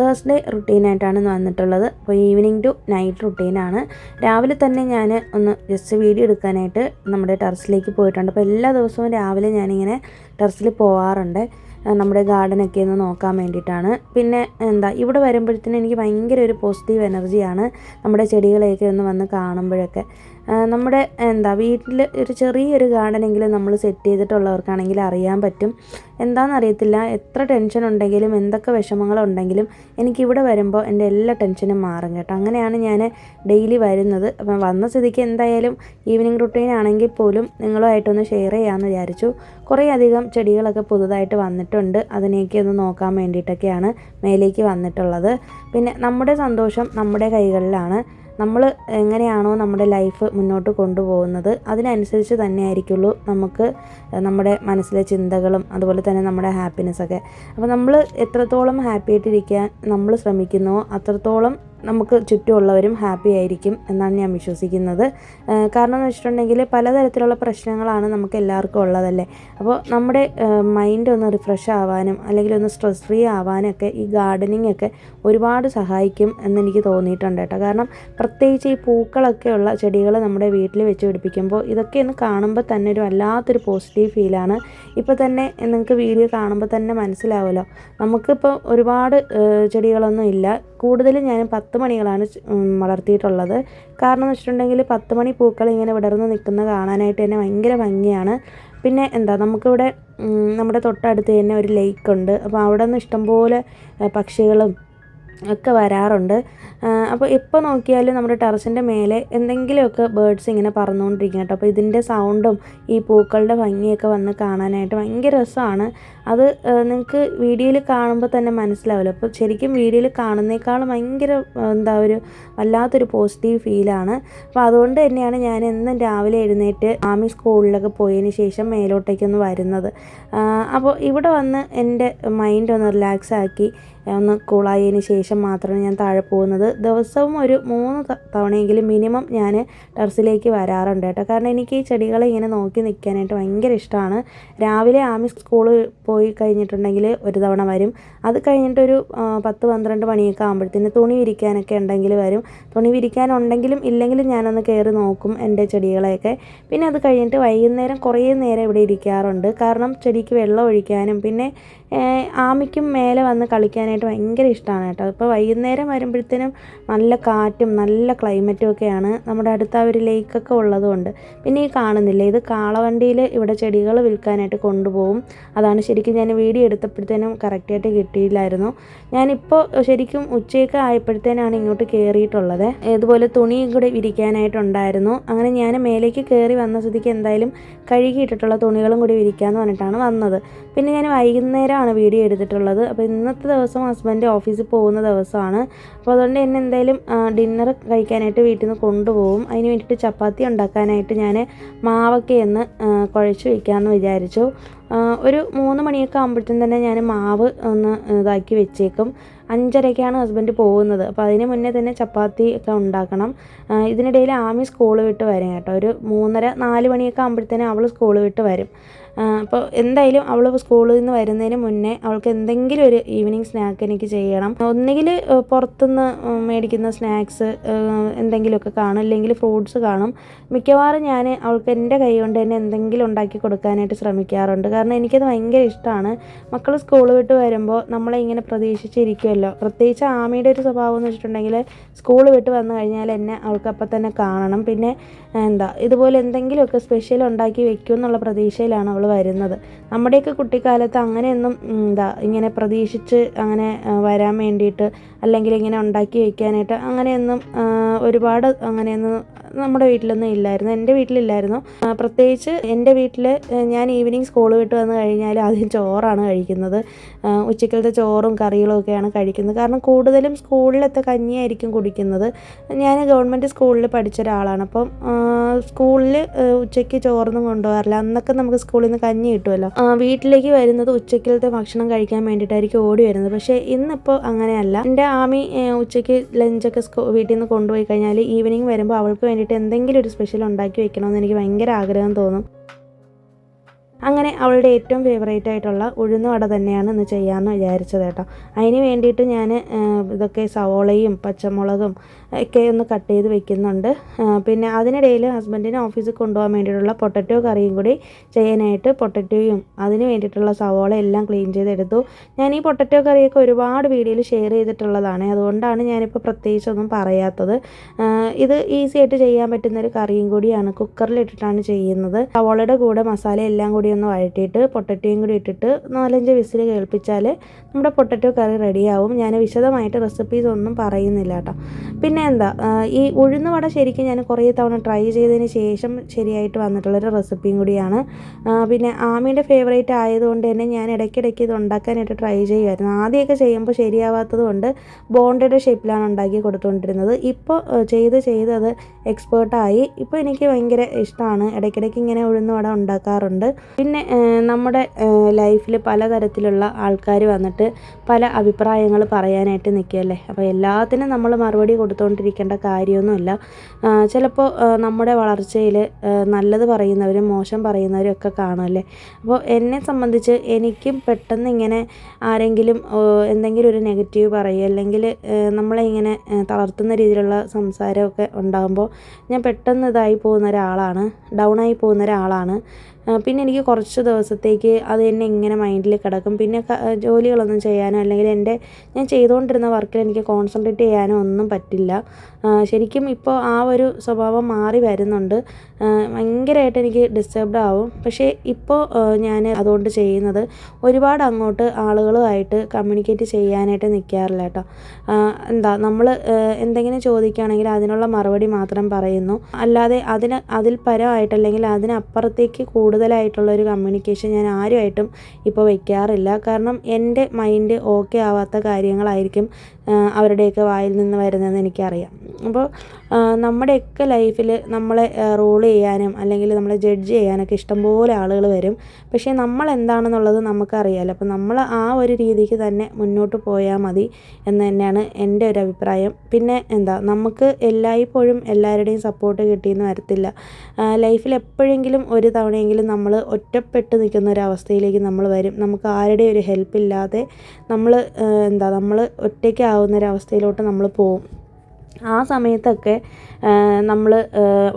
Thursday റുട്ടീനായിട്ടാണ് വന്നിട്ടുള്ളത്. അപ്പോൾ evening to night റുട്ടീനാണ്. രാവിലെ തന്നെ ഞാൻ ഒന്ന് ജസ്റ്റ് വീഡിയോ എടുക്കാനായിട്ട് നമ്മുടെ ടെറസിലേക്ക് പോയിട്ടുണ്ട്. അപ്പോൾ എല്ലാ ദിവസവും രാവിലെ ഞാനിങ്ങനെ ടെറസിൽ പോവാറുണ്ട്, നമ്മുടെ ഗാർഡനൊക്കെ ഒന്ന് നോക്കാൻ വേണ്ടിയിട്ടാണ്. പിന്നെ ഇവിടെ വരുമ്പോഴത്തേനും എനിക്ക് ഭയങ്കര ഒരു പോസിറ്റീവ് എനർജിയാണ് നമ്മുടെ ചെടികളെയൊക്കെ ഒന്ന് വന്ന് കാണുമ്പോഴൊക്കെ. നമ്മുടെ വീട്ടിൽ ഒരു ചെറിയൊരു ഗാർഡനെങ്കിലും നമ്മൾ സെറ്റ് ചെയ്തിട്ടുള്ളവർക്കാണെങ്കിൽ അറിയാൻ പറ്റും. എന്താണെന്നറിയത്തില്ല, എത്ര ടെൻഷൻ ഉണ്ടെങ്കിലും എന്തൊക്കെ വിഷമങ്ങളുണ്ടെങ്കിലും എനിക്കിവിടെ വരുമ്പോൾ എൻ്റെ എല്ലാ ടെൻഷനും മാറും കേട്ടോ. അങ്ങനെയാണ് ഞാൻ ഡെയിലി വരുന്നത്. അപ്പം വന്ന സ്ഥിതിക്ക് എന്തായാലും ഈവനിങ് റുട്ടീൻ ആണെങ്കിൽ പോലും നിങ്ങളുമായിട്ടൊന്ന് ഷെയർ ചെയ്യാമെന്ന് വിചാരിച്ചു. കുറേ അധികം ചെടികളൊക്കെ പുതുതായിട്ട് വന്നിട്ടുണ്ട്. അതിനെയൊക്കെ ഒന്ന് നോക്കാൻ വേണ്ടിയിട്ടൊക്കെയാണ് മേലേക്ക് വന്നിട്ടുള്ളത്. പിന്നെ നമ്മുടെ സന്തോഷം നമ്മുടെ കൈകളിലാണ്. നമ്മൾ എങ്ങനെയാണോ നമ്മുടെ ലൈഫ് മുന്നോട്ട് കൊണ്ടുപോകുന്നത് അതിനനുസരിച്ച് തന്നെ ആയിരിക്കുള്ളൂ നമുക്ക് നമ്മുടെ മനസ്സിലെ ചിന്തകളും അതുപോലെ തന്നെ നമ്മുടെ ഹാപ്പിനെസ്സൊക്കെ. അപ്പോൾ നമ്മൾ എത്രത്തോളം ഹാപ്പി ആയിട്ടിരിക്കാൻ നമ്മൾ ശ്രമിക്കുന്നുവോ അത്രത്തോളം നമുക്ക് ചുറ്റുമുള്ളവരും ഹാപ്പി ആയിരിക്കും എന്നാണ് ഞാൻ വിശ്വസിക്കുന്നത്. കാരണം എന്ന് വെച്ചിട്ടുണ്ടെങ്കിൽ പലതരത്തിലുള്ള പ്രശ്നങ്ങളാണ് നമുക്ക് എല്ലാവർക്കും ഉള്ളതല്ലേ. അപ്പോൾ നമ്മുടെ മൈൻഡ് ഒന്ന് റിഫ്രഷ് ആവാനും അല്ലെങ്കിൽ ഒന്ന് സ്ട്രെസ് ഫ്രീ ആവാനും ഒക്കെ ഈ ഗാർഡനിങ് ഒക്കെ ഒരുപാട് സഹായിക്കും എന്നെനിക്ക് തോന്നിയിട്ടുണ്ട് കേട്ടോ. കാരണം പ്രത്യേകിച്ച് ഈ പൂക്കളൊക്കെയുള്ള ചെടികൾ നമ്മുടെ വീട്ടിൽ വെച്ച് പിടിപ്പിക്കുമ്പോൾ ഇതൊക്കെ ഒന്ന് കാണുമ്പോൾ തന്നെ ഒരു വല്ലാത്തൊരു പോസിറ്റീവ് ഫീലാണ്. ഇപ്പോൾ തന്നെ നിങ്ങൾക്ക് വീഡിയോ കാണുമ്പോൾ തന്നെ മനസ്സിലാവുമല്ലോ, നമുക്കിപ്പോൾ ഒരുപാട് ചെടികളൊന്നും ഇല്ല. കൂടുതലും ഞാൻ 10 മണികളാണ് വളർത്തിയിട്ടുള്ളത്. കാരണം എന്ന് വെച്ചിട്ടുണ്ടെങ്കിൽ 10 മണി പൂക്കൾ ഇങ്ങനെ വിടർന്ന് നിൽക്കുന്ന കാണാനായിട്ട് തന്നെ ഭയങ്കര ഭംഗിയാണ്. പിന്നെ നമുക്കിവിടെ നമ്മുടെ തൊട്ടടുത്ത് തന്നെ ഒരു ലേക്കുണ്ട്. അപ്പോൾ അവിടെ നിന്ന് ഇഷ്ടംപോലെ പക്ഷികളും ഒക്കെ വരാറുണ്ട്. അപ്പോൾ എപ്പോൾ നോക്കിയാലും നമ്മുടെ ടെറസിൻ്റെ മേലെ എന്തെങ്കിലുമൊക്കെ ബേർഡ്സ് ഇങ്ങനെ പറന്നുകൊണ്ടിരിക്കും കേട്ടോ. അപ്പോൾ ഇതിൻ്റെ സൗണ്ടും ഈ പൂക്കളുടെ ഭംഗിയൊക്കെ വന്ന് കാണാനായിട്ട് ഭയങ്കര രസമാണ്. അത് നിങ്ങൾക്ക് വീഡിയോയിൽ കാണുമ്പോൾ തന്നെ മനസ്സിലാവില്ല. അപ്പോൾ ശരിക്കും വീഡിയോയിൽ കാണുന്നേക്കാളും ഭയങ്കര ഒരു വല്ലാത്തൊരു പോസിറ്റീവ് ഫീലാണ്. അപ്പോൾ അതുകൊണ്ട് തന്നെയാണ് ഞാൻ എന്നും രാവിലെ എഴുന്നേറ്റ് ആമി സ്കൂളിലൊക്കെ പോയതിന് ശേഷം മേലോട്ടേക്കൊന്ന് വരുന്നത്. അപ്പോൾ ഇവിടെ വന്ന് എൻ്റെ മൈൻഡ് ഒന്ന് റിലാക്സ് ആക്കി ഒന്ന് കൂളായതിന് ശേഷം മാത്രമാണ് ഞാൻ താഴെ പോകുന്നത്. ദിവസവും ഒരു 3 തവണയെങ്കിലും മിനിമം ഞാൻ ടെറസിലേക്ക് വരാറുണ്ട് കേട്ടോ. കാരണം എനിക്ക് ഈ ചെടികളെ ഇങ്ങനെ നോക്കി നിൽക്കാനായിട്ട് ഭയങ്കര ഇഷ്ടമാണ്. രാവിലെ ആമി സ്കൂളിൽ പോയി കഴിഞ്ഞിട്ടുണ്ടെങ്കിൽ ഒരു തവണ വരും. അത് കഴിഞ്ഞിട്ടൊരു 10-12 മണിയൊക്കെ ആകുമ്പോഴത്തേന് തുണി വിരിക്കാനൊക്കെ ഉണ്ടെങ്കിൽ വരും. തുണി വിരിക്കാനുണ്ടെങ്കിലും ഇല്ലെങ്കിലും ഞാനൊന്ന് കയറി നോക്കും എൻ്റെ ചെടികളെയൊക്കെ. പിന്നെ അത് കഴിഞ്ഞിട്ട് വൈകുന്നേരം കുറേ നേരം ഇവിടെ ഇരിക്കാറുണ്ട്. കാരണം ചെടിക്ക് വെള്ളം ഒഴിക്കാനും പിന്നെ ആമിക്കും മേലെ വന്ന് കളിക്കാനായിട്ട് ഭയങ്കര ഇഷ്ടമാണ് കേട്ടോ. ഇപ്പോൾ വൈകുന്നേരം വരുമ്പോഴത്തേനും നല്ല കാറ്റും നല്ല ക്ലൈമറ്റും ഒക്കെയാണ്. നമ്മുടെ അടുത്ത് ആ ഒരു ലേക്കൊക്കെ ഉള്ളതുകൊണ്ട്. പിന്നെ ഈ കാണുന്നില്ലേ, ഇത് കാളവണ്ടിയിൽ ഇവിടെ ചെടികൾ വിൽക്കാനായിട്ട് കൊണ്ടുപോകും. അതാണ് ശരിക്കും ഞാൻ വീഡിയോ എടുത്തപ്പോഴത്തേനും കറക്റ്റായിട്ട് കിട്ടിയില്ലായിരുന്നു. ഞാനിപ്പോൾ ശരിക്കും ഉച്ചയൊക്കെ ആയപ്പോഴത്തേനാണ് ഇങ്ങോട്ട് കയറിയിട്ടുള്ളത്. ഇതുപോലെ തുണിയും കൂടെ വിരിക്കാനായിട്ടുണ്ടായിരുന്നു. അങ്ങനെ ഞാൻ മേലേക്ക് കയറി വന്ന സ്ഥിതിക്ക് എന്തായാലും കഴുകിയിട്ടിട്ടുള്ള തുണികളും കൂടി വിരിക്കാമെന്ന് പറഞ്ഞിട്ടാണ് വന്നത്. പിന്നെ ഞാൻ വൈകുന്നേരമാണ് വീഡിയോ എടുത്തിട്ടുള്ളത്. അപ്പോൾ ഇന്നത്തെ ദിവസം ഹസ്ബൻഡ് ഓഫീസിൽ പോകുന്ന ദിവസമാണ്. അപ്പോൾ അതുകൊണ്ട് തന്നെ എന്തായാലും ഡിന്നർ കഴിക്കാനായിട്ട് വീട്ടിൽ നിന്ന് കൊണ്ടുപോകും. അതിന് വേണ്ടിയിട്ട് ചപ്പാത്തി ഉണ്ടാക്കാനായിട്ട് ഞാൻ മാവൊക്കെ ഒന്ന് കുഴച്ച് വയ്ക്കാമെന്ന് വിചാരിച്ചു. ഒരു 3 മണിയൊക്കെ ആകുമ്പോഴത്തേനും തന്നെ ഞാൻ മാവ് ഒന്ന് ഇതാക്കി വെച്ചേക്കും. 5:30ക്കാണ് ഹസ്ബൻഡ് പോകുന്നത്. അപ്പോൾ അതിന് മുന്നേ തന്നെ ചപ്പാത്തി ഒക്കെ ഉണ്ടാക്കണം. ഇതിനിടയിൽ ആമി സ്കൂൾ വിട്ട് വരും കേട്ടോ. ഒരു 3:30-4 മണിയൊക്കെ ആകുമ്പോഴത്തേനും അവൾ സ്കൂൾ വിട്ട് വരും. അപ്പോൾ എന്തായാലും അവൾ സ്കൂളിൽ നിന്ന് വരുന്നതിന് മുന്നേ അവൾക്ക് എന്തെങ്കിലും ഒരു ഈവനിങ് സ്നാക്ക് എനിക്ക് ചെയ്യണം. ഒന്നുകിൽ പുറത്തുനിന്ന് മേടിക്കുന്ന സ്നാക്സ് എന്തെങ്കിലുമൊക്കെ കാണും, ഇല്ലെങ്കിൽ ഫ്രൂട്ട്സ് കാണും. മിക്കവാറും ഞാൻ അവൾക്ക് എൻ്റെ കൈ കൊണ്ട് തന്നെ എന്തെങ്കിലും ഉണ്ടാക്കി കൊടുക്കാനായിട്ട് ശ്രമിക്കാറുണ്ട്. കാരണം എനിക്കത് ഭയങ്കര ഇഷ്ടമാണ്. മക്കൾ സ്കൂൾ വിട്ട് വരുമ്പോൾ നമ്മളെ ഇങ്ങനെ പ്രതീക്ഷിച്ചിരിക്കുമല്ലോ. പ്രത്യേകിച്ച് ആമിയുടെ ഒരു സ്വഭാവം എന്ന് വെച്ചിട്ടുണ്ടെങ്കിൽ സ്കൂൾ വിട്ട് വന്നു കഴിഞ്ഞാൽ എന്നെ അവൾക്ക് അപ്പം തന്നെ കാണണം. പിന്നെ ഇതുപോലെ എന്തെങ്കിലുമൊക്കെ സ്പെഷ്യൽ ഉണ്ടാക്കി വെക്കും എന്നുള്ള പ്രതീക്ഷയിലാണ് അവൾ വരുന്നത്. നമ്മുടെയൊക്കെ കുട്ടിക്കാലത്ത് അങ്ങനെയൊന്നും ഇങ്ങനെ പ്രതീക്ഷിച്ച് അങ്ങനെ വരാൻ വേണ്ടിയിട്ട് അല്ലെങ്കിൽ ഇങ്ങനെ ഉണ്ടാക്കി വയ്ക്കാനായിട്ട് അങ്ങനെയൊന്നും ഒരുപാട് അങ്ങനെയൊന്നും നമ്മുടെ വീട്ടിലൊന്നും ഇല്ലായിരുന്നു. എൻ്റെ വീട്ടിലില്ലായിരുന്നു. പ്രത്യേകിച്ച് എൻ്റെ വീട്ടിൽ ഞാൻ ഈവനിങ് സ്കൂൾ വിട്ട് വന്ന് കഴിഞ്ഞാൽ ആദ്യം ചോറാണ് കഴിക്കുന്നത്. ഉച്ചക്കലത്തെ ചോറും കറികളും ഒക്കെയാണ് കഴിക്കുന്നത്. കാരണം കൂടുതലും സ്കൂളിലത്തെ കഞ്ഞിയായിരിക്കും കുടിക്കുന്നത്. ഞാൻ ഗവൺമെൻറ് സ്കൂളിൽ പഠിച്ച ഒരാളാണ്. അപ്പം സ്കൂളിൽ ഉച്ചയ്ക്ക് ചോറൊന്നും കൊണ്ടുപോകാറില്ല. അന്നൊക്കെ നമുക്ക് സ്കൂളിൽ നിന്ന് കഞ്ഞി കിട്ടുമല്ലോ. വീട്ടിലേക്ക് വരുന്നത് ഉച്ചക്കലത്തെ ഭക്ഷണം കഴിക്കാൻ വേണ്ടിയിട്ടായിരിക്കും ഓടി വരുന്നത്. പക്ഷേ ഇന്നിപ്പോൾ അങ്ങനെയല്ല. എൻ്റെ ആമി ഉച്ചയ്ക്ക് ലഞ്ചൊക്കെ വീട്ടിൽ നിന്ന് കൊണ്ടുപോയി കഴിഞ്ഞാൽ ഈവനിങ് വരുമ്പോൾ അവൾക്ക് വേണ്ടിയിട്ട് എന്തെങ്കിലും ഒരു സ്പെഷ്യൽ ഉണ്ടാക്കി വെക്കണമെന്ന് എനിക്ക് ഭയങ്കര ആഗ്രഹം തോന്നും. അങ്ങനെ അവളുടെ ഏറ്റവും ഫേവറേറ്റ് ആയിട്ടുള്ള ഉഴുന്നുവട തന്നെയാണ് ഇന്ന് ചെയ്യാമെന്ന് വിചാരിച്ചത് കേട്ടോ. അതിന് വേണ്ടിയിട്ട് ഞാൻ ഇതൊക്കെ സവോളയും പച്ചമുളകും ഒക്കെ ഒന്ന് കട്ട് ചെയ്ത് വെക്കുന്നുണ്ട്. പിന്നെ അതിനിടയിൽ ഹസ്ബൻഡിന് ഓഫീസിൽ കൊണ്ടുപോകാൻ വേണ്ടിയിട്ടുള്ള പൊട്ടറ്റോ കറിയും കൂടി ചെയ്യാനായിട്ട് പൊട്ടറ്റോയും അതിന് വേണ്ടിയിട്ടുള്ള സവോള എല്ലാം ക്ലീൻ ചെയ്തെടുത്തു. ഞാൻ ഈ പൊട്ടറ്റോ കറിയൊക്കെ ഒരുപാട് വീഡിയോയിൽ ഷെയർ ചെയ്തിട്ടുള്ളതാണ്, അതുകൊണ്ടാണ് ഞാനിപ്പോൾ പ്രത്യേകിച്ചൊന്നും പറയാത്തത്. ഇത് ഈസി ആയിട്ട് ചെയ്യാൻ പറ്റുന്നൊരു കറിയും കൂടിയാണ്. കുക്കറിലിട്ടിട്ടാണ് ചെയ്യുന്നത്. സവോളയുടെ കൂടെ മസാല എല്ലാം കൂടി ഒന്ന് വഴറ്റിയിട്ട് പൊട്ടറ്റോയും കൂടി ഇട്ടിട്ട് 4-5 വിസിൽ കേൾപ്പിച്ചാൽ നമ്മുടെ പൊട്ടറ്റോ കറി റെഡിയാവും. ഞാൻ വിശദമായിട്ട് റെസിപ്പീസ് ഒന്നും പറയുന്നില്ല കേട്ടോ. പിന്നെ ഈ ഉഴുന്നുവട ശരിക്കും ഞാൻ കുറേ തവണ ട്രൈ ചെയ്തതിന് ശേഷം ശരിയായിട്ട് വന്നിട്ടുള്ളൊരു റെസിപ്പിയും കൂടിയാണ്. പിന്നെ ആമിയുടെ ഫേവറേറ്റ് ആയതുകൊണ്ട് തന്നെ ഞാൻ ഇടയ്ക്കിടയ്ക്ക് ഇത് ഉണ്ടാക്കാനായിട്ട് ട്രൈ ചെയ്യുമായിരുന്നു. ആദ്യമൊക്കെ ചെയ്യുമ്പോൾ ശരിയാവാത്തത് കൊണ്ട് ബോണ്ടയുടെ ഷേപ്പിലാണ് ഉണ്ടാക്കി കൊടുത്തുകൊണ്ടിരുന്നത്. ഇപ്പോൾ ചെയ്ത് അത് എക്സ്പേർട്ടായി. ഇപ്പോൾ എനിക്ക് ഭയങ്കര ഇഷ്ടമാണ്. ഇടയ്ക്കിടയ്ക്ക് ഇങ്ങനെ ഉഴുന്നുവട ഉണ്ടാക്കാറുണ്ട്. പിന്നെ നമ്മുടെ ലൈഫിൽ പലതരത്തിലുള്ള ആൾക്കാർ വന്നിട്ട് പല അഭിപ്രായങ്ങൾ പറയാനായിട്ട് നിൽക്കുകയല്ലേ. അപ്പോൾ എല്ലാത്തിനും നമ്മൾ മറുപടി കൊടുത്തുകൊണ്ടിരിക്കേണ്ട കാര്യമൊന്നുമില്ല. ചിലപ്പോൾ നമ്മുടെ വളർച്ചയിൽ നല്ലത് പറയുന്നവരും മോശം പറയുന്നവരും ഒക്കെ കാണുമല്ലേ. അപ്പോൾ എന്നെ സംബന്ധിച്ച് എനിക്കും പെട്ടെന്ന് ഇങ്ങനെ ആരെങ്കിലും എന്തെങ്കിലും ഒരു നെഗറ്റീവ് പറയുക അല്ലെങ്കിൽ നമ്മളെ ഇങ്ങനെ തളർത്തുന്ന രീതിയിലുള്ള സംസാരമൊക്കെ ഉണ്ടാകുമ്പോൾ ഞാൻ പെട്ടെന്ന് ഇതായി പോകുന്ന ഒരാളാണ്, ഡൗണായി പോകുന്ന ഒരാളാണ്. പിന്നെ എനിക്ക് കുറച്ച് ദിവസത്തേക്ക് അത് എന്നെ ഇങ്ങനെ മൈൻഡിൽ കിടക്കും. പിന്നെ ജോലികളൊന്നും ചെയ്യാനോ അല്ലെങ്കിൽ ഞാൻ ചെയ്തുകൊണ്ടിരുന്ന വർക്കിൽ എനിക്ക് കോൺസെൻട്രേറ്റ് ചെയ്യാനോ ഒന്നും പറ്റില്ല. ശരിക്കും ഇപ്പോൾ ആ ഒരു സ്വഭാവം മാറി വരുന്നുണ്ട്. ഭയങ്കരമായിട്ട് എനിക്ക് ഡിസ്റ്റർബ്ഡ് ആവും. പക്ഷേ ഇപ്പോൾ ഞാൻ അതുകൊണ്ട് ചെയ്യുന്നത് ഒരുപാട് അങ്ങോട്ട് ആളുകളുമായിട്ട് കമ്മ്യൂണിക്കേറ്റ് ചെയ്യാനായിട്ട് നിൽക്കാറില്ല കേട്ടോ. നമ്മൾ എന്തെങ്കിലും ചോദിക്കുകയാണെങ്കിൽ അതിനുള്ള മറുപടി മാത്രം പറയുന്നു. അല്ലാതെ അതിൽ പരമായിട്ട് അല്ലെങ്കിൽ അതിനപ്പുറത്തേക്ക് കൂടുതലായിട്ടുള്ളൊരു കമ്മ്യൂണിക്കേഷൻ ഞാൻ ആരുമായിട്ടും ഇപ്പോൾ വയ്ക്കാറില്ല. കാരണം എൻ്റെ മൈൻഡ് ഓക്കെ ആവാത്ത കാര്യങ്ങളായിരിക്കും അവരുടെയൊക്കെ വായിൽ നിന്ന് വരുന്നതെന്ന് എനിക്കറിയാം. അപ്പോൾ നമ്മുടെയൊക്കെ ലൈഫിൽ നമ്മളെ റൂൾ ചെയ്യാനും അല്ലെങ്കിൽ നമ്മളെ ജഡ്ജ് ചെയ്യാനൊക്കെ ഇഷ്ടംപോലെ ആളുകൾ വരും. പക്ഷേ നമ്മൾ എന്താണെന്നുള്ളത് നമുക്കറിയാമല്ലോ. അപ്പോൾ നമ്മൾ ആ ഒരു രീതിക്ക് തന്നെ മുന്നോട്ട് പോയാൽ മതി എന്ന് തന്നെയാണ് എൻ്റെ ഒരു അഭിപ്രായം. പിന്നെ നമുക്ക് എല്ലായ്പ്പോഴും എല്ലാവരുടെയും സപ്പോർട്ട് കിട്ടിയെന്ന് വരത്തില്ല. ലൈഫിൽ എപ്പോഴെങ്കിലും ഒരു തവണയെങ്കിലും നമ്മൾ ഒറ്റപ്പെട്ട് നിൽക്കുന്ന ഒരു അവസ്ഥയിലേക്ക് നമ്മൾ വരും. നമുക്ക് ആരുടെയും ഒരു ഹെൽപ്പില്ലാതെ നമ്മൾ ഒറ്റയ്ക്കാവുന്നൊരവസ്ഥയിലോട്ട് നമ്മൾ പോവും. ആ സമയത്തൊക്കെ നമ്മൾ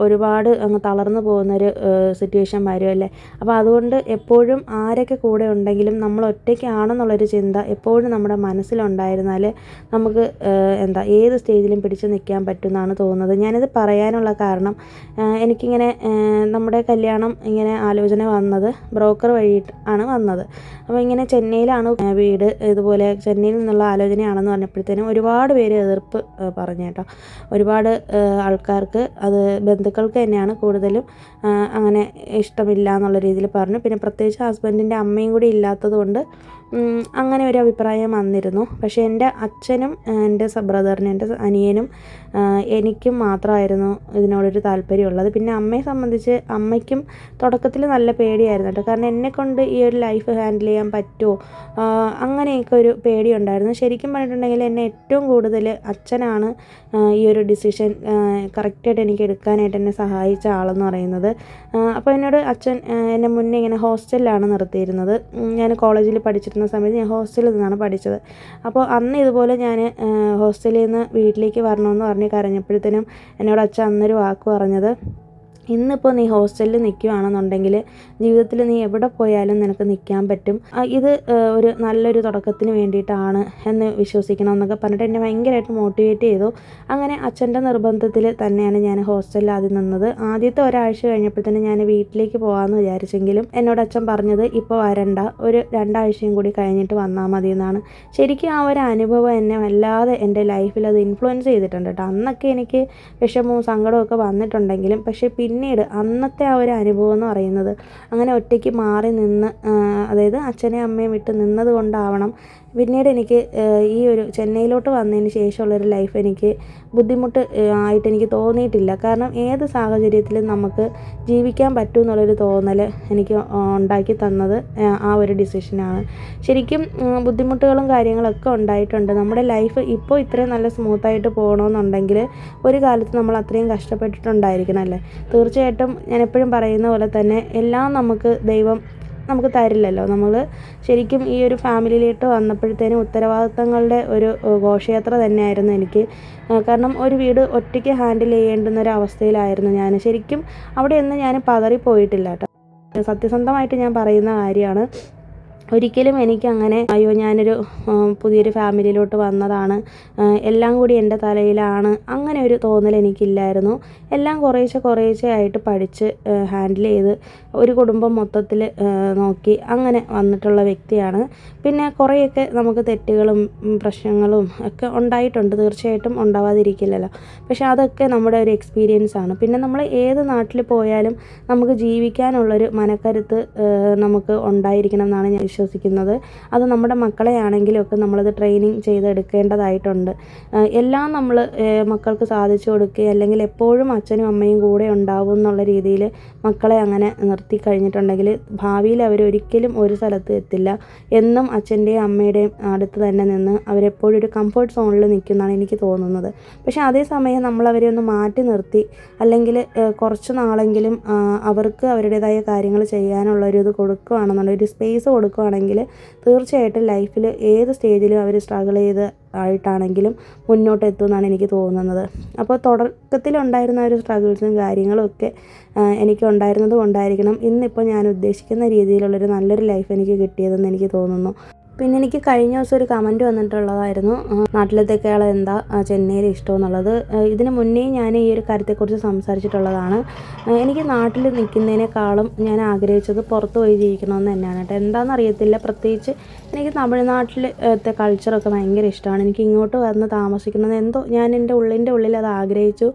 ഒരുപാട് അങ്ങ് തളർന്നു പോകുന്നൊരു സിറ്റുവേഷൻ വരുമല്ലേ. അപ്പോൾ അതുകൊണ്ട് എപ്പോഴും ആരൊക്കെ കൂടെ ഉണ്ടെങ്കിലും നമ്മൾ ഒറ്റയ്ക്കാണെന്നുള്ളൊരു ചിന്ത എപ്പോഴും നമ്മുടെ മനസ്സിലുണ്ടായിരുന്നാൽ നമുക്ക് ഏത് സ്റ്റേജിലും പിടിച്ച് നിൽക്കാൻ പറ്റുമെന്നാണ് തോന്നുന്നത്. ഞാനിത് പറയാനുള്ള കാരണം എനിക്കിങ്ങനെ നമ്മുടെ കല്യാണം ഇങ്ങനെ ആലോചന വന്നത് ബ്രോക്കർ വഴി ആണ് വന്നത്. അപ്പോൾ ഇങ്ങനെ ചെന്നൈയിലാണ് വീട്, ഇതുപോലെ ചെന്നൈയിൽ നിന്നുള്ള ആലോചനയാണെന്ന് പറഞ്ഞപ്പോഴത്തേനും ഒരുപാട് പേര് എതിർപ്പ് പറഞ്ഞു കേട്ടോ. ഒരുപാട് ആൾക്കാർക്ക് അത് ബന്ധുക്കൾക്ക് തന്നെയാണ് കൂടുതലും അങ്ങനെ ഇഷ്ടമില്ല എന്നുള്ള രീതിയിൽ പറഞ്ഞു. പിന്നെ പ്രത്യേകിച്ച് ഹസ്ബൻഡിൻ്റെ അമ്മയും കൂടി ഇല്ലാത്തത് കൊണ്ട് അങ്ങനെ ഒരു അഭിപ്രായം വന്നിരുന്നു. പക്ഷേ എൻ്റെ അച്ഛനും എൻ്റെ ബ്രദറിനും എൻ്റെ അനിയനും എനിക്കും മാത്രമായിരുന്നു ഇതിനോടൊരു താല്പര്യമുള്ളത്. പിന്നെ അമ്മയെ സംബന്ധിച്ച് അമ്മയ്ക്കും തുടക്കത്തിൽ നല്ല പേടിയായിരുന്നു കേട്ടോ. കാരണം എന്നെക്കൊണ്ട് ഈ ഒരു ലൈഫ് ഹാൻഡിൽ ചെയ്യാൻ പറ്റുമോ അങ്ങനെയൊക്കെ ഒരു പേടിയുണ്ടായിരുന്നു. ശരിക്കും പറഞ്ഞിട്ടുണ്ടെങ്കിൽ എന്നെ ഏറ്റവും കൂടുതൽ അച്ഛനാണ് ഈ ഒരു ഡിസിഷൻ കറക്റ്റായിട്ട് എനിക്ക് എടുക്കാനായിട്ട് എന്നെ സഹായിച്ച ആളെന്ന് പറയുന്നത്. അപ്പോൾ എന്നോട് അച്ഛൻ എന്നെ മുന്നേ ഇങ്ങനെ ഹോസ്റ്റലിലാണ് നിർത്തിയിരുന്നത്. ഞാൻ കോളേജിൽ പഠിച്ചിരുന്ന സമയത്ത് ഞാൻ ഹോസ്റ്റലിൽ നിന്നാണ് പഠിച്ചത്. അപ്പോൾ അന്ന് ഇതുപോലെ ഞാൻ ഹോസ്റ്റലിൽ നിന്ന് വീട്ടിലേക്ക് വരണമെന്ന് പറഞ്ഞ് കരഞ്ഞപ്പോഴത്തേനും എന്നോട് അച്ഛൻ അന്നൊരു വാക്ക് പറഞ്ഞത്, ഇന്നിപ്പോൾ നീ ഹോസ്റ്റലിൽ നിൽക്കുകയാണെന്നുണ്ടെങ്കിൽ ജീവിതത്തിൽ നീ എവിടെ പോയാലും നിനക്ക് നിൽക്കാൻ പറ്റും. ഇത് ഒരു നല്ലൊരു തുടക്കത്തിന് വേണ്ടിയിട്ടാണ് എന്ന് വിശ്വസിക്കണം എന്നൊക്കെ പറഞ്ഞിട്ട് എന്നെ ഭയങ്കരമായിട്ട് മോട്ടിവേറ്റ് ചെയ്തു. അങ്ങനെ അച്ഛൻ്റെ നിർബന്ധത്തിൽ തന്നെയാണ് ഞാൻ ഹോസ്റ്റലിൽ ആദ്യം നിന്നത്. ആദ്യത്തെ ഒരാഴ്ച കഴിഞ്ഞപ്പോഴത്തേന് ഞാൻ വീട്ടിലേക്ക് പോകാമെന്ന് വിചാരിച്ചെങ്കിലും എന്നോട് അച്ഛൻ പറഞ്ഞത് ഇപ്പോൾ വരണ്ട, ഒരു 2 ആഴ്ചയും കൂടി കഴിഞ്ഞിട്ട് വന്നാൽ മതി എന്നാണ്. ശരിക്കും ആ ഒരു അനുഭവം എന്നെ വല്ലാതെ എൻ്റെ ലൈഫിൽ അത് ഇൻഫ്ലുവൻസ് ചെയ്തിട്ടുണ്ട് കേട്ടോ. അന്നൊക്കെ എനിക്ക് വിഷമവും സങ്കടവും ഒക്കെ വന്നിട്ടുണ്ടെങ്കിലും പക്ഷേ പിന്നീട് അന്നത്തെ ആ ഒരു അനുഭവം എന്ന് പറയുന്നത് അങ്ങനെ ഒറ്റയ്ക്ക് മാറി നിന്ന്, അതായത് അച്ഛനെയും അമ്മയും വിട്ട് നിന്നത് കൊണ്ടാവണം പിന്നീട് എനിക്ക് ഈ ഒരു ചെന്നൈയിലോട്ട് വന്നതിന് ശേഷമുള്ളൊരു ലൈഫ് എനിക്ക് ബുദ്ധിമുട്ട് ആയിട്ട് എനിക്ക് തോന്നിയിട്ടില്ല. കാരണം ഏത് സാഹചര്യത്തിലും നമുക്ക് ജീവിക്കാൻ പറ്റും എന്നുള്ളൊരു തോന്നൽ എനിക്ക് ഉണ്ടാക്കി തന്നത് ആ ഒരു ഡിസിഷനാണ്. ശരിക്കും ബുദ്ധിമുട്ടുകളും കാര്യങ്ങളൊക്കെ ഉണ്ടായിട്ടുണ്ട്. നമ്മുടെ ലൈഫ് ഇപ്പോൾ ഇത്രയും നല്ല സ്മൂത്തായിട്ട് പോകണമെന്നുണ്ടെങ്കിൽ ഒരു കാലത്ത് നമ്മൾ അത്രയും കഷ്ടപ്പെട്ടിട്ടുണ്ടായിരിക്കണം അല്ലേ. തീർച്ചയായിട്ടും ഞാൻ എപ്പോഴും പറയുന്ന പോലെ തന്നെ എല്ലാം നമുക്ക് ദൈവം നമുക്ക് തരില്ലല്ലോ. നമ്മൾ ശരിക്കും ഈ ഒരു ഫാമിലിയിലോട്ട് വന്നപ്പോഴത്തേനും ഉത്തരവാദിത്തങ്ങളുടെ ഒരു ഘോഷയാത്ര തന്നെയായിരുന്നു എനിക്ക്. കാരണം ഒരു വീട് ഒറ്റയ്ക്ക് ഹാൻഡിൽ ചെയ്യേണ്ടുന്ന ഒരു അവസ്ഥയിലായിരുന്നു ഞാൻ. ശരിക്കും അവിടെയൊന്നും ഞാൻ പതറിപ്പോയിട്ടില്ല കേട്ടോ. സത്യസന്ധമായിട്ട് ഞാൻ പറയുന്ന കാര്യമാണ്. ഒരിക്കലും എനിക്കങ്ങനെ അയ്യോ ഞാനൊരു പുതിയൊരു ഫാമിലിയിലോട്ട് വന്നതാണ്, എല്ലാം കൂടി എൻ്റെ തലയിലാണ്, അങ്ങനെ ഒരു തോന്നൽ എനിക്കില്ലായിരുന്നു. എല്ലാം കുറേശ്ശെ ആയിട്ട് പഠിച്ച് ഹാൻഡിൽ ചെയ്ത് ഒരു കുടുംബം മൊത്തത്തിൽ നോക്കി അങ്ങനെ വന്നിട്ടുള്ള വ്യക്തിയാണ്. പിന്നെ കുറേയൊക്കെ നമുക്ക് തെറ്റുകളും പ്രശ്നങ്ങളും ഒക്കെ ഉണ്ടായിട്ടുണ്ട്, തീർച്ചയായിട്ടും ഉണ്ടാവാതിരിക്കില്ലല്ലോ. പക്ഷെ അതൊക്കെ നമ്മുടെ ഒരു എക്സ്പീരിയൻസ് ആണ്. പിന്നെ നമ്മൾ ഏത് നാട്ടിൽ പോയാലും നമുക്ക് ജീവിക്കാനുള്ളൊരു മനക്കരുത്ത് നമുക്ക് ഉണ്ടായിരിക്കണം എന്നാണ് ഞാൻ വിശ്വസിക്കുന്നത്. അത് നമ്മുടെ മക്കളെ ആണെങ്കിലും ഒക്കെ നമ്മളത് ട്രെയിനിങ് ചെയ്തെടുക്കേണ്ടതായിട്ടുണ്ട്. എല്ലാം നമ്മൾ മക്കൾക്ക് സാധിച്ചു കൊടുക്കുക, അല്ലെങ്കിൽ എപ്പോഴും അച്ഛനും അമ്മയും കൂടെ ഉണ്ടാവും എന്നുള്ള രീതിയിൽ മക്കളെ അങ്ങനെ നിർത്തി കഴിഞ്ഞിട്ടുണ്ടെങ്കിൽ ഭാവിയിൽ അവരൊരിക്കലും ഒരു സ്ഥലത്ത് എത്തില്ല. എന്നും അച്ഛൻ്റെയും അമ്മയുടെയും അടുത്ത് തന്നെ നിന്ന് അവരെപ്പോഴും ഒരു കംഫർട്ട് സോണിൽ നിൽക്കുന്നതാണ് എനിക്ക് തോന്നുന്നത്. പക്ഷേ അതേസമയം നമ്മളവരെ ഒന്ന് മാറ്റി നിർത്തി അല്ലെങ്കിൽ കുറച്ച് നാളെങ്കിലും അവർക്ക് അവരുടേതായ കാര്യങ്ങൾ ചെയ്യാനുള്ളൊരു ഇത് കൊടുക്കുകയാണെന്നുണ്ടെങ്കിൽ, ഒരു സ്പേസ് കൊടുക്കുകയാണെങ്കിൽ തീർച്ചയായിട്ടും ലൈഫിൽ ഏത് സ്റ്റേജിലും അവർ സ്ട്രഗിൾ ചെയ്ത് ആയിട്ടാണെങ്കിലും മുന്നോട്ട് എത്തുമെന്നാണ് എനിക്ക് തോന്നുന്നത്. അപ്പോൾ തുടക്കത്തിലുണ്ടായിരുന്ന ഒരു സ്ട്രഗിൾസും കാര്യങ്ങളും ഒക്കെ എനിക്ക് ഉണ്ടായിരുന്നത് കൊണ്ടായിരിക്കണം ഇന്നിപ്പോൾ ഞാൻ ഉദ്ദേശിക്കുന്ന രീതിയിലുള്ളൊരു നല്ലൊരു ലൈഫ് എനിക്ക് കിട്ടിയതെന്ന് എനിക്ക് തോന്നുന്നു. പിന്നെ എനിക്ക് കഴിഞ്ഞ ദിവസം ഒരു കമൻറ്റ് വന്നിട്ടുള്ളതായിരുന്നു, നാട്ടിലത്തേക്കാൾ എന്താ ചെന്നൈയിൽ ഇഷ്ടമെന്നുള്ളത്. ഇതിന് മുന്നേ ഞാൻ ഈ ഒരു കാര്യത്തെക്കുറിച്ച് സംസാരിച്ചിട്ടുള്ളതാണ്. എനിക്ക് നാട്ടിൽ നിൽക്കുന്നതിനേക്കാളും ഞാൻ ആഗ്രഹിച്ചത് പുറത്ത് പോയി ജീവിക്കണമെന്ന് തന്നെയാണ് കേട്ടോ. എന്താണെന്നറിയത്തില്ല, പ്രത്യേകിച്ച് എനിക്ക് തമിഴ്നാട്ടിലത്തെ കൾച്ചറൊക്കെ ഭയങ്കര ഇഷ്ടമാണ്. എനിക്ക് ഇങ്ങോട്ട് വന്ന് താമസിക്കുന്നത് എന്തോ ഞാൻ എൻ്റെ ഉള്ളിൽ അത് ആഗ്രഹിച്ചു.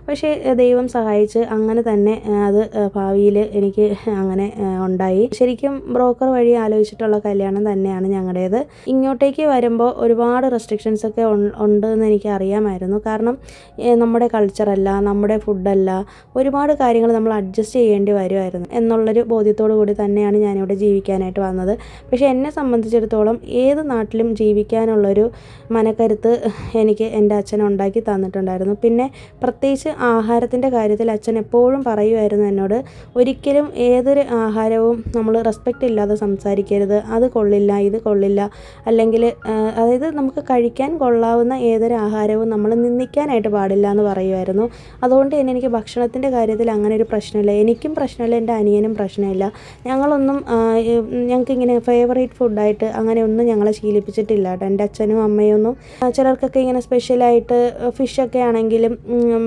പക്ഷേ ദൈവം സഹായിച്ച് അങ്ങനെ തന്നെ അത് ഭാവിയിൽ എനിക്ക് അങ്ങനെ ഉണ്ടായി. ശരിക്കും ബ്രോക്കർ വഴി ആലോചിച്ചിട്ടുള്ള കല്യാണം തന്നെയാണ് ഞങ്ങളുടേത്. ഇങ്ങോട്ടേക്ക് വരുമ്പോൾ ഒരുപാട് റെസ്ട്രിക്ഷൻസൊക്കെ ഉണ്ട് എന്ന് എനിക്ക് അറിയാമായിരുന്നു. കാരണം നമ്മുടെ കൾച്ചറല്ല, നമ്മുടെ ഫുഡല്ല, ഒരുപാട് കാര്യങ്ങൾ നമ്മൾ അഡ്ജസ്റ്റ് ചെയ്യേണ്ടി വരുമായിരുന്നു എന്നുള്ളൊരു ബോധ്യത്തോടു കൂടി തന്നെയാണ് ഞാനിവിടെ ജീവിക്കാനായിട്ട് വന്നത്. പക്ഷേ എന്നെ സംബന്ധിച്ചിടത്തോളം ഏത് നാട്ടിലും ജീവിക്കാനുള്ളൊരു മനക്കരുത്ത് എനിക്ക് എൻ്റെ അച്ഛൻ ഉണ്ടാക്കി തന്നിട്ടുണ്ടായിരുന്നു. പിന്നെ പ്രത്യേകിച്ച് ആഹാരത്തിൻ്റെ കാര്യത്തിൽ അച്ഛൻ എപ്പോഴും പറയുമായിരുന്നു എന്നോട്, ഒരിക്കലും ഏതൊരു ആഹാരവും നമ്മൾ റെസ്പെക്റ്റ് ഇല്ലാതെ സംസാരിക്കരുത്, അത് കൊള്ളില്ല, ഇത് കൊള്ളില്ല, അല്ലെങ്കിൽ അതായത് നമുക്ക് കഴിക്കാൻ കൊള്ളാവുന്ന ഏതൊരു ആഹാരവും നമ്മൾ നിന്ദിക്കാനായിട്ട് പാടില്ല എന്ന് പറയുമായിരുന്നു. അതുകൊണ്ട് തന്നെ എനിക്ക് ഭക്ഷണത്തിൻ്റെ കാര്യത്തിൽ അങ്ങനെ ഒരു പ്രശ്നമില്ല. എനിക്കും പ്രശ്നമില്ല, എൻ്റെ അനിയനും പ്രശ്നമില്ല. ഞങ്ങൾക്കിങ്ങനെ ഫേവറേറ്റ് ഫുഡായിട്ട് അങ്ങനെയൊന്നും ഞങ്ങളെ ശീലിപ്പിച്ചിട്ടില്ല കേട്ടോ എൻ്റെ അച്ഛനും അമ്മയൊന്നും. ചിലർക്കൊക്കെ ഇങ്ങനെ സ്പെഷ്യലായിട്ട് ഫിഷൊക്കെ ആണെങ്കിലും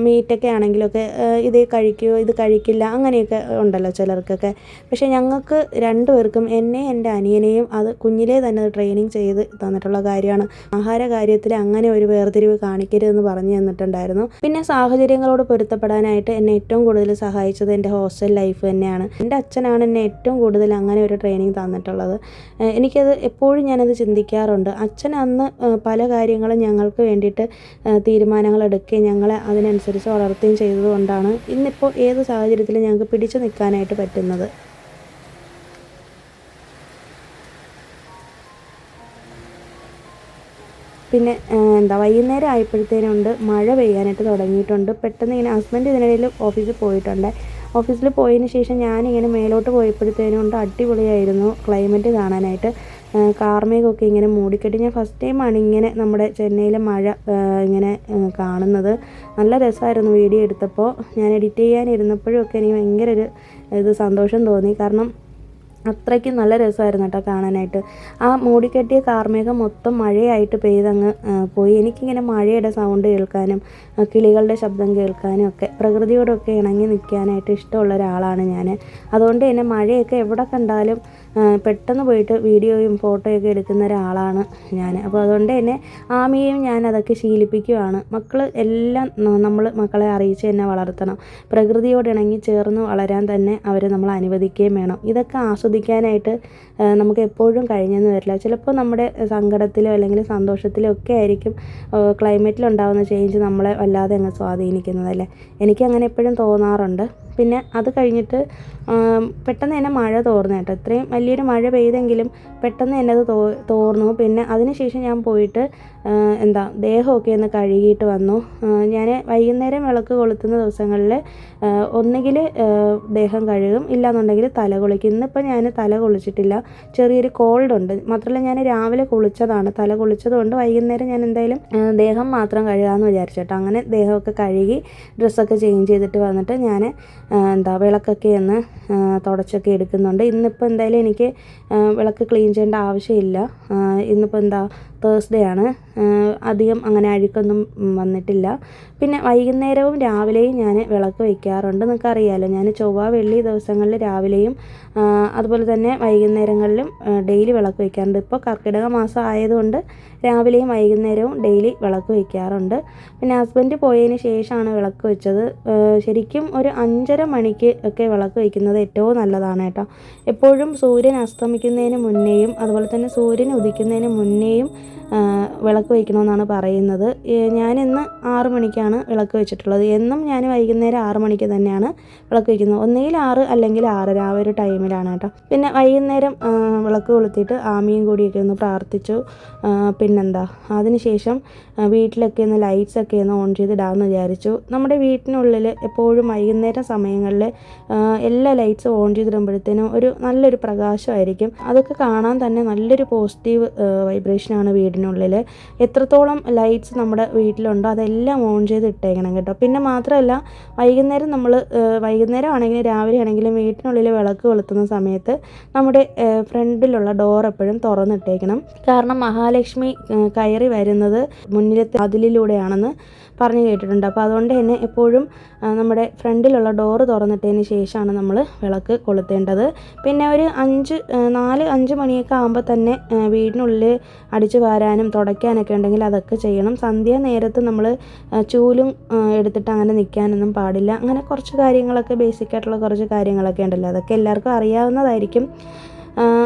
മീറ്റൊക്കെ ആണെങ്കിലൊക്കെ ഇത് കഴിക്കുമോ ഇത് കഴിക്കില്ല അങ്ങനെയൊക്കെ ഉണ്ടല്ലോ ചിലർക്കൊക്കെ. പക്ഷേ ഞങ്ങൾക്ക് രണ്ടുപേർക്കും, എന്നെ എൻ്റെ അനിയനെയും, അത് കുഞ്ഞിലേ തന്നെ ട്രെയിനിങ് ചെയ്ത് തന്നിട്ടുള്ള കാര്യമാണ്. ആഹാര കാര്യത്തിൽ അങ്ങനെ ഒരു വേർതിരിവ് കാണിക്കരുതെന്ന് പറഞ്ഞു തന്നിട്ടുണ്ടായിരുന്നു. പിന്നെ സാഹചര്യങ്ങളോട് പൊരുത്തപ്പെടാനായിട്ട് എന്നെ ഏറ്റവും കൂടുതൽ സഹായിച്ചത് എൻ്റെ ഹോസ്റ്റൽ ലൈഫ് തന്നെയാണ്. എൻ്റെ അച്ഛനാണ് എന്നെ ഏറ്റവും കൂടുതൽ അങ്ങനെ ഒരു ട്രെയിനിങ് തന്നിട്ടുള്ളത്. എനിക്കത് എപ്പോഴും ഞാനത് ചിന്തിക്കാറുണ്ട്. അച്ഛൻ അന്ന് പല കാര്യങ്ങളും ഞങ്ങൾക്ക് വേണ്ടിയിട്ട് തീരുമാനങ്ങൾ എടുക്കുകയും ഞങ്ങളെ അതിനനുസരിച്ച് വളർത്തുകയും ചെയ്തതുകൊണ്ടാണ് ഇന്നിപ്പോൾ ഏത് സാഹചര്യത്തിലും ഞങ്ങൾക്ക് പിടിച്ചു നിൽക്കാനായിട്ട് പറ്റുന്നത്. പിന്നെ വൈകുന്നേരം ആയപ്പോഴത്തേനുണ്ട് മഴ പെയ്യാനായിട്ട് തുടങ്ങിയിട്ടുണ്ട്. പെട്ടെന്ന് ഇങ്ങനെ ഹസ്ബൻഡ് ഇതിനിടയിൽ ഓഫീസിൽ പോയിട്ടുണ്ട്. ഓഫീസിൽ പോയതിന് ശേഷം ഞാനിങ്ങനെ മേലോട്ട് പോയപ്പോഴത്തേനുണ്ട് അടിപൊളിയായിരുന്നു ക്ലൈമറ്റ് കാണാനായിട്ട്. കാർമേഘമൊക്കെ ഇങ്ങനെ മൂടിക്കെട്ടി. ഞാൻ ഫസ്റ്റ് ടൈമാണ് ഇങ്ങനെ നമ്മുടെ ചെന്നൈയിലെ മഴ ഇങ്ങനെ കാണുന്നത്. നല്ല രസമായിരുന്നു വീഡിയോ എടുത്തപ്പോൾ. ഞാൻ എഡിറ്റ് ചെയ്യാനിരുന്നപ്പോഴും ഒക്കെ എനിക്ക് ഭയങ്കര ഒരു സന്തോഷം തോന്നി. കാരണം അത്രയ്ക്ക് നല്ല രസമായിരുന്നു കേട്ടോ കാണാനായിട്ട്. ആ മൂടിക്കെട്ടിയ കാർമേഘം മൊത്തം മഴയായിട്ട് പെയ്തങ്ങ് പോയി. എനിക്കിങ്ങനെ മഴയുടെ സൗണ്ട് കേൾക്കാനും കിളികളുടെ ശബ്ദം കേൾക്കാനും ഒക്കെ പ്രകൃതിയോടൊക്കെ ഇണങ്ങി നിൽക്കാനായിട്ട് ഇഷ്ടമുള്ള ഒരാളാണ് ഞാൻ. അതുകൊണ്ട് തന്നെ മഴയൊക്കെ എവിടെ കണ്ടാലും പെട്ടെന്ന് പോയിട്ട് വീഡിയോയും ഫോട്ടോയൊക്കെ എടുക്കുന്ന ഒരാളാണ് ഞാൻ. അപ്പോൾ അതുകൊണ്ട് തന്നെ ആമിയെയും ഞാൻ അതൊക്കെ ശീലിപ്പിക്കുകയാണ്. മക്കൾ എല്ലാം നമ്മൾ മക്കളെ അറിയിച്ച് തന്നെ വളർത്തണം. പ്രകൃതിയോട് ഇണങ്ങി ചേർന്ന് വളരാൻ തന്നെ അവരെ നമ്മൾ അനുവദിക്കുകയും വേണം. ഇതൊക്കെ ആസ്വദിക്കാനായിട്ട് നമുക്ക് എപ്പോഴും കഴിഞ്ഞെന്ന് വരില്ല. ചിലപ്പോൾ നമ്മുടെ സങ്കടത്തിലോ അല്ലെങ്കിൽ സന്തോഷത്തിലോ ഒക്കെ ആയിരിക്കും ക്ലൈമറ്റിലുണ്ടാകുന്ന ചേഞ്ച് നമ്മളെ വല്ലാതെ അങ്ങ് സ്വാധീനിക്കുന്നതല്ലേ. എനിക്കങ്ങനെ എപ്പോഴും തോന്നാറുണ്ട്. പിന്നെ അത് കഴിഞ്ഞിട്ട് പെട്ടെന്ന് തന്നെ മഴ തോർന്നു കേട്ടോ. ഇത്രയും വലിയൊരു മഴ പെയ്തെങ്കിലും പെട്ടെന്ന് തന്നെ അത് തോർന്നു. പിന്നെ അതിനുശേഷം ഞാൻ പോയിട്ട് ദേഹമൊക്കെ ഒന്ന് കഴുകിയിട്ട് വന്നു. ഞാൻ വൈകുന്നേരം വിളക്ക് കൊളുത്തുന്ന ദിവസങ്ങളിൽ ഒന്നുകിൽ ദേഹം കഴുകും, ഇല്ലാന്നുണ്ടെങ്കിൽ തല കുളിക്കും. ഇന്നിപ്പോൾ ഞാൻ തല കുളിച്ചിട്ടില്ല, ചെറിയൊരു കോൾഡ് ഉണ്ട്. മാത്രമല്ല ഞാൻ രാവിലെ കുളിച്ചതാണ്, തല കുളിച്ചതുകൊണ്ട് വൈകുന്നേരം ഞാൻ എന്തായാലും ദേഹം മാത്രം കഴുകാമെന്ന് വിചാരിച്ചിട്ടോ. അങ്ങനെ ദേഹമൊക്കെ കഴുകി ഡ്രസ്സൊക്കെ ചേഞ്ച് ചെയ്തിട്ട് വന്നിട്ട് ഞാൻ വിളക്കൊക്കെ ഒന്ന് തുടച്ചൊക്കെ എടുക്കുന്നുണ്ട്. ഇന്നിപ്പോൾ എന്തായാലും എനിക്ക് വിളക്ക് ക്ലീൻ ചെയ്യേണ്ട ആവശ്യമില്ല. ഇന്നിപ്പോൾ തേഴ്സ്ഡേ ആണ്, അധികം അങ്ങനെ അഴുക്കൊന്നും വന്നിട്ടില്ല. പിന്നെ വൈകുന്നേരവും രാവിലെയും ഞാൻ വിളക്ക് വയ്ക്കാറുണ്ട്. നിങ്ങൾക്കറിയാമല്ലോ, ഞാൻ ചൊവ്വ വെള്ളി ദിവസങ്ങളിൽ രാവിലെയും അതുപോലെ തന്നെ വൈകുന്നേരങ്ങളിലും ഡെയിലി വിളക്ക് വയ്ക്കാറുണ്ട്. ഇപ്പോൾ കർക്കിടക മാസം ആയതുകൊണ്ട് രാവിലെയും വൈകുന്നേരവും ഡെയിലി വിളക്ക് വയ്ക്കാറുണ്ട്. പിന്നെ ഹസ്ബൻഡ് പോയതിന് ശേഷമാണ് വിളക്ക് വെച്ചത്. ശരിക്കും ഒരു 5:30 മണിക്ക് ഒക്കെ വിളക്ക് വയ്ക്കുന്നത് ഏറ്റവും നല്ലതാണ് കേട്ടോ. എപ്പോഴും സൂര്യൻ അസ്തമിക്കുന്നതിന് മുന്നേയും അതുപോലെ തന്നെ സൂര്യൻ ഉദിക്കുന്നതിന് മുന്നേയും വിളക്ക് വയ്ക്കണമെന്നാണ് പറയുന്നത്. ഞാനിന്ന് 6 മണിക്കാണ് വിളക്ക് വെച്ചിട്ടുള്ളത്. എന്നും ഞാൻ വൈകുന്നേരം 6 മണിക്ക് തന്നെയാണ് വിളക്ക് വയ്ക്കുന്നത്. ഒന്നുകിൽ 6 അല്ലെങ്കിൽ 6:30 ആ ഒരു ടൈമിലാണ് കേട്ടോ. പിന്നെ വൈകുന്നേരം വിളക്ക് കൊളുത്തിയിട്ട് ആമിയും കൂടിയൊക്കെ ഒന്ന് പ്രാർത്ഥിച്ചു. അതിനുശേഷം വീട്ടിലൊക്കെ ഒന്ന് ലൈറ്റ്സൊക്കെ ഒന്ന് ഓൺ ചെയ്തിടാമെന്ന് വിചാരിച്ചു. നമ്മുടെ വീട്ടിനുള്ളിൽ എപ്പോഴും വൈകുന്നേരം സമയങ്ങളിൽ എല്ലാ ലൈറ്റ്സും ഓൺ ചെയ്തിടുമ്പോഴത്തേനും നല്ലൊരു പ്രകാശമായിരിക്കും. അതൊക്കെ കാണാൻ തന്നെ നല്ലൊരു പോസിറ്റീവ് വൈബ്രേഷനാണ് വീടിനുള്ളിൽ. എത്രത്തോളം ലൈറ്റ്സ് നമ്മുടെ വീട്ടിലുണ്ടോ അതെല്ലാം ഓൺ ചെയ്ത് ഇട്ടേക്കണം കേട്ടോ. പിന്നെ മാത്രമല്ല, വൈകുന്നേരം ആണെങ്കിലും രാവിലെ ആണെങ്കിലും വീട്ടിനുള്ളിൽ വിളക്ക് കൊളുത്തുന്ന സമയത്ത് നമ്മുടെ ഫ്രണ്ടിലുള്ള ഡോർ എപ്പോഴും തുറന്നിട്ടേക്കണം. കാരണം മഹാലക്ഷ്മി കയറി വരുന്നത് മുന്നിലത്തെ അതിലൂടെയാണെന്ന് പറഞ്ഞു കേട്ടിട്ടുണ്ട്. അപ്പോൾ അതുകൊണ്ട് തന്നെ എപ്പോഴും നമ്മുടെ ഫ്രണ്ടിലുള്ള ഡോറ് തുറന്നിട്ടതിന് ശേഷമാണ് നമ്മൾ വിളക്ക് കൊളുത്തേണ്ടത്. പിന്നെ ഒരു 4-5 മണിയൊക്കെ ആകുമ്പോൾ തന്നെ വീടിനുള്ളിൽ അടിച്ചു വാരാനും തുടയ്ക്കാനൊക്കെ ഉണ്ടെങ്കിൽ അതൊക്കെ ചെയ്യണം. സന്ധ്യാനേരത്ത് നമ്മൾ ചൂലും എടുത്തിട്ട് അങ്ങനെ നിൽക്കാനൊന്നും പാടില്ല. അങ്ങനെ കുറച്ച് കാര്യങ്ങളൊക്കെ, ബേസിക്കായിട്ടുള്ള കുറച്ച് കാര്യങ്ങളൊക്കെ ഉണ്ടല്ലോ, അതൊക്കെ എല്ലാവർക്കും അറിയാവുന്നതായിരിക്കും.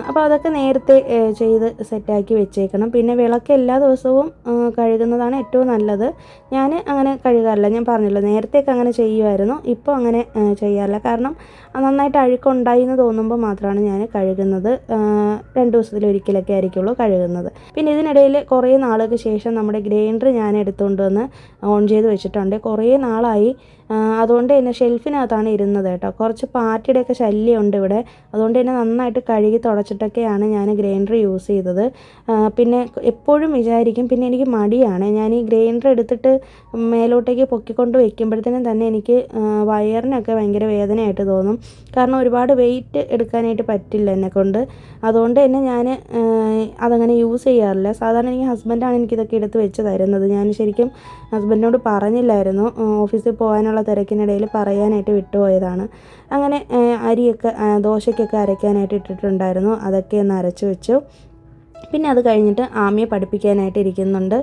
അപ്പോൾ അതൊക്കെ നേരത്തെ ചെയ്ത് സെറ്റാക്കി വെച്ചേക്കണം. പിന്നെ വിളക്ക് എല്ലാ ദിവസവും കഴുകുന്നതാണ് ഏറ്റവും നല്ലത്. ഞാൻ അങ്ങനെ കഴുകാറില്ല, ഞാൻ പറഞ്ഞല്ലോ, നേരത്തെയൊക്കെ അങ്ങനെ ചെയ്യുമായിരുന്നു. ഇപ്പോൾ അങ്ങനെ ചെയ്യാറില്ല. കാരണം നന്നായിട്ട് അഴുക്കുണ്ടായി എന്ന് തോന്നുമ്പോൾ മാത്രമാണ് ഞാൻ കഴുകുന്നത്. 2 ദിവസത്തിലൊരിക്കലൊക്കെ ആയിരിക്കുള്ളൂ കഴുകുന്നത്. പിന്നെ ഇതിനിടയിൽ കുറേ നാളുകൾക്ക് ശേഷം നമ്മുടെ ഗ്രൈൻഡർ ഞാൻ എടുത്തുകൊണ്ട് വന്ന് ഓൺ ചെയ്ത് വെച്ചിട്ടുണ്ട്. കുറേ നാളായി. അതുകൊണ്ട് തന്നെ ഷെൽഫിനകത്താണ് ഇരുന്നത് കേട്ടോ. കുറച്ച് പാറ്റയുടെയൊക്കെ ശല്യമുണ്ട് ഇവിടെ. അതുകൊണ്ട് തന്നെ നന്നായിട്ട് കഴുകി തുടച്ചിട്ടൊക്കെയാണ് ഞാൻ ഗ്രൈൻഡർ യൂസ് ചെയ്തത്. പിന്നെ എപ്പോഴും വിചാരിക്കും, പിന്നെ എനിക്ക് മടിയാണ്, ഞാൻ ഈ ഗ്രൈൻഡർ എടുത്തിട്ട് മേലോട്ടേക്ക് പൊക്കിക്കൊണ്ട് വയ്ക്കുമ്പോഴത്തേനും തന്നെ എനിക്ക് വയറിനൊക്കെ ഭയങ്കര വേദനയായിട്ട് തോന്നും. കാരണം ഒരുപാട് വെയിറ്റ് എടുക്കാനായിട്ട് പറ്റില്ല എന്നെക്കൊണ്ട്. അതുകൊണ്ട് തന്നെ ഞാൻ അതങ്ങനെ യൂസ് ചെയ്യാറില്ല. സാധാരണ എനിക്ക് ഹസ്ബൻഡാണ് എനിക്കിതൊക്കെ എടുത്ത് വെച്ച് തരുന്നത്. ഞാൻ ശരിക്കും ഹസ്ബൻഡിനോട് പറഞ്ഞില്ലായിരുന്നു, ഓഫീസിൽ പോകാനുള്ള തിരക്കിനിടയിൽ പറയാനായിട്ട് വിട്ടുപോയതാണ്. അങ്ങനെ ദോശയ്ക്കൊക്കെ അരയ്ക്കാനായിട്ട് ഇട്ടിട്ടുണ്ടായിരുന്നു, അതൊക്കെ ഒന്ന് അരച്ച് വെച്ചു. പിന്നെ അത് കഴിഞ്ഞിട്ട് ആമിയെ പഠിപ്പിക്കാനായിട്ട് ഇരിക്കുന്നുണ്ട്.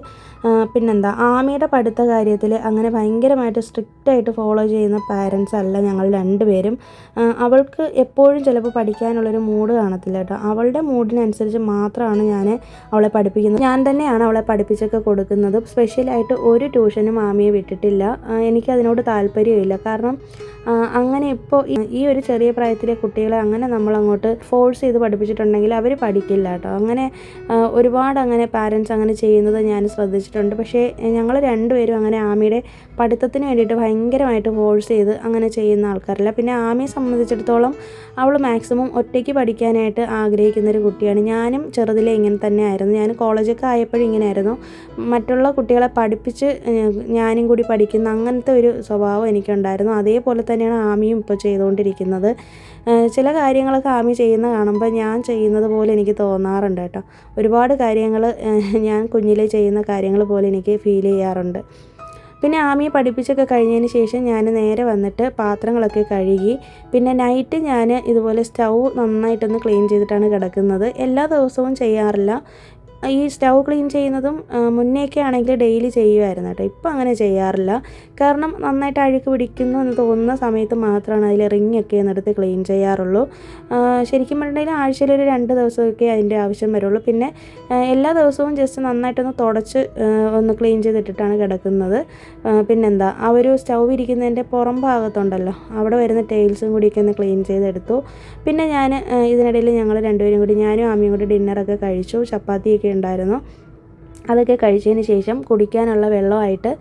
ആമിയുടെ പഠിത്ത കാര്യത്തിൽ അങ്ങനെ ഭയങ്കരമായിട്ട് സ്ട്രിക്റ്റായിട്ട് ഫോളോ ചെയ്യുന്ന പാരൻസ് അല്ല ഞങ്ങൾ 2 പേരും. അവൾക്ക് എപ്പോഴും ചിലപ്പോൾ പഠിക്കാനുള്ളൊരു മൂഡ് കാണത്തില്ല കേട്ടോ. അവളുടെ മൂഡിനനുസരിച്ച് മാത്രമാണ് ഞാൻ അവളെ പഠിപ്പിക്കുന്നത്. ഞാൻ തന്നെയാണ് അവളെ പഠിപ്പിച്ചൊക്കെ കൊടുക്കുന്നത്. സ്പെഷ്യലായിട്ട് ഒരു ട്യൂഷനും ആമിയെ വിട്ടിട്ടില്ല. എനിക്കതിനോട് താല്പര്യമില്ല. കാരണം അങ്ങനെ ഇപ്പോൾ ഈ ഒരു ചെറിയ പ്രായത്തിലെ കുട്ടികളെ അങ്ങനെ നമ്മളങ്ങോട്ട് ഫോഴ്സ് ചെയ്ത് പഠിപ്പിച്ചിട്ടുണ്ടെങ്കിൽ അവർ പഠിക്കില്ല കേട്ടോ. അങ്ങനെ ഒരുപാട് അങ്ങനെ പാരൻസ് അങ്ങനെ ചെയ്യുന്നത് ഞാൻ ശ്രദ്ധിച്ചിട്ടുണ്ട്. പക്ഷേ ഞങ്ങൾ 2 പേരും അങ്ങനെ ആമിയുടെ പഠിത്തത്തിന് വേണ്ടിയിട്ട് ഭയങ്കരമായിട്ട് ഫോഴ്സ് ചെയ്ത് അങ്ങനെ ചെയ്യുന്ന ആൾക്കാരല്ല. പിന്നെ ആമിയെ സംബന്ധിച്ചിടത്തോളം അവൾ മാക്സിമം ഒറ്റയ്ക്ക് പഠിക്കാനായിട്ട് ആഗ്രഹിക്കുന്നൊരു കുട്ടിയാണ്. ഞാനും ചെറുതിലെ ഇങ്ങനെ തന്നെ ആയിരുന്നു. ഞാൻ കോളേജൊക്കെ ആയപ്പോഴും ഇങ്ങനെ ആയിരുന്നു. മറ്റുള്ള കുട്ടികളെ പഠിപ്പിച്ച് ഞാനും കൂടി പഠിക്കുന്ന അങ്ങനത്തെ ഒരു സ്വഭാവം എനിക്കുണ്ടായിരുന്നു. അതേപോലെ തന്നെയാണ് ആമിയും ഇപ്പോൾ ചെയ്തുകൊണ്ടിരിക്കുന്നത്. ചില കാര്യങ്ങളൊക്കെ ആമി ചെയ്യുന്ന കാണുമ്പോൾ ഞാൻ ചെയ്യുന്നത് പോലെ എനിക്ക് തോന്നാറുണ്ട് കേട്ടോ. ഒരുപാട് കാര്യങ്ങൾ ഞാൻ കുഞ്ഞിലെ ചെയ്യുന്ന കാര്യങ്ങൾ പോലെ എനിക്ക് ഫീൽ ചെയ്യാറുണ്ട്. പിന്നെ ആമിയെ പഠിപ്പിച്ചൊക്കെ കഴിഞ്ഞതിന് ശേഷം ഞാൻ നേരെ വന്നിട്ട് പാത്രങ്ങളൊക്കെ കഴുകി. പിന്നെ നൈറ്റ് ഞാൻ ഇതുപോലെ സ്റ്റൗ നന്നായിട്ടൊന്ന് ക്ലീൻ ചെയ്തിട്ടാണ് കിടക്കുന്നത്. എല്ലാ ദിവസവും ചെയ്യാറില്ല. ഈ സ്റ്റൗ ക്ലീൻ ചെയ്യുന്നതും മുന്നേയൊക്കെ ആണെങ്കിൽ ഡെയിലി ചെയ്യുമായിരുന്നു കേട്ടോ. ഇപ്പം അങ്ങനെ ചെയ്യാറില്ല. കാരണം നന്നായിട്ട് അഴുക്ക് പിടിക്കുന്നു എന്ന് തോന്നുന്ന സമയത്ത് മാത്രമാണ് അതിൽ റിങ്ങൊക്കെ ഒന്നെടുത്ത് ക്ലീൻ ചെയ്യാറുള്ളൂ. ശരിക്കും പറഞ്ഞിട്ടുണ്ടെങ്കിൽ ആഴ്ചയിൽ ഒരു 2 ദിവസമൊക്കെ അതിൻ്റെ ആവശ്യം വരുള്ളൂ. പിന്നെ എല്ലാ ദിവസവും ജസ്റ്റ് നന്നായിട്ടൊന്ന് തുടച്ച് ഒന്ന് ക്ലീൻ ചെയ്തിട്ടിട്ടാണ് കിടക്കുന്നത്. പിന്നെന്താ, ആ ഒരു സ്റ്റൗ ഇരിക്കുന്നതിൻ്റെ പുറം ഭാഗത്തുണ്ടല്ലോ, അവിടെ വരുന്ന ടൈൽസും കൂടിയൊക്കെ ഒന്ന് ക്ലീൻ ചെയ്തെടുത്തു. പിന്നെ ഞാൻ ഇതിനിടയിൽ ഞങ്ങൾ രണ്ടുപേരും കൂടി, ഞാനും ആമിയും കൂടി ഡിന്നറൊക്കെ കഴിച്ചു. ചപ്പാത്തിയൊക്കെ ഉണ്ടായിരുന്നു. അതൊക്കെ കഴിച്ചതിന് ശേഷം കുടിക്കാനുള്ള വെള്ളമായിട്ട്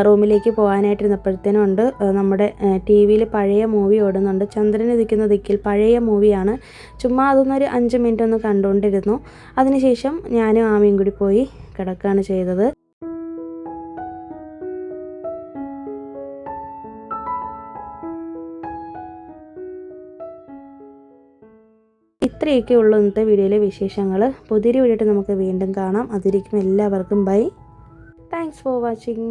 റൂമിലേക്ക് പോകാനായിട്ടിരുന്നപ്പോഴത്തേനും ഉണ്ട് നമ്മുടെ ടി വിയിൽ പഴയ മൂവി ഓടുന്നുണ്ട്. ചന്ദ്രൻ ഉദിക്കുന്ന ദിക്കിൽ, പഴയ മൂവിയാണ്. ചുമ്മാ അതൊന്നൊരു 5 മിനിറ്റ് ഒന്ന് കണ്ടുകൊണ്ടിരുന്നു. അതിനുശേഷം ഞാനും ആമിയും കൂടി പോയി കിടക്കുകയാണ് ചെയ്തത്. ഇത്രയൊക്കെ ഉള്ളൂ ഇന്നത്തെ വീഡിയോയിലെ വിശേഷങ്ങൾ. പുതിയൊരു വീഡിയോ നമുക്ക് വീണ്ടും കാണാം. അതിരിക്കും എല്ലാവർക്കും ബൈ. Thanks for watching.